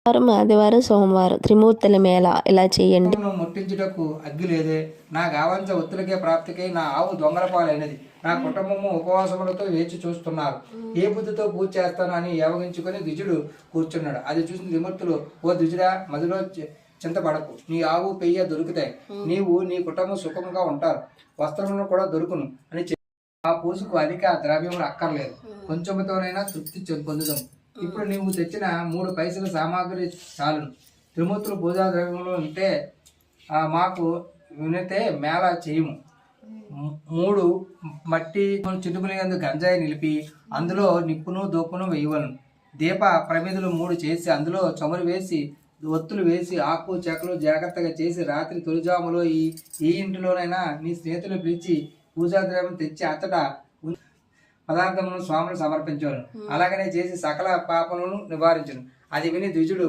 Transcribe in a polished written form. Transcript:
ఆదివారం సోమవారం త్రిమూర్తుల మేళ ఇలా చేయండి. ముట్టించుటకు అగ్గి లేదే, నా గావంచ ఒత్తులకే ప్రాప్తికై నా ఆవు దొంగల పాలైనది. నా కుటుంబము ఉపవాసములతో వేచి చూస్తున్నారు. ఏ బుద్ధితో పూజ చేస్తాను అని ఏవగించుకొని ద్విజుడు కూర్చున్నాడు. అది చూసిన త్రిమూర్తులు, ఓ ద్విజుడా, మదిలో చింతపడకు, నీ ఆవు పెయ్య దొరుకుతాయి, నీవు నీ కుటుంబం సుఖంగా ఉంటారు, వస్త్రములను కూడా దొరుకును అని చెప్పి, ఆ పూజకు అధిక ద్రవ్యములు అక్కర్లేదు, కొంచెముతోనైనా తృప్తి పొందుదాం. ఇప్పుడు నీవు తెచ్చిన 3 పైసల సామాగ్రి చాలును. త్రిమూర్తులు పూజా ద్రవ్యములు ఉంటే మాకు వినితే మేళ చేయము. 3 మట్టి చిటుకులందు గంజాయి నిలిపి అందులో నిప్పును దొప్పును వేయవలను. దీప ప్రమిదలు 3 చేసి అందులో చమురు వేసి ఒత్తులు వేసి ఆకు చెక్కలు జాగ్రత్తగా చేసి రాత్రి తొలిజాములో ఈ ఇంటిలోనైనా నీ స్నేహితులు పిలిచి పూజా ద్రవ్యం తెచ్చి అతడ పదార్థములను స్వాములు సమర్పించను. అలాగనే చేసి సకల పాపములను నివారించను. అది విని ద్విజుడు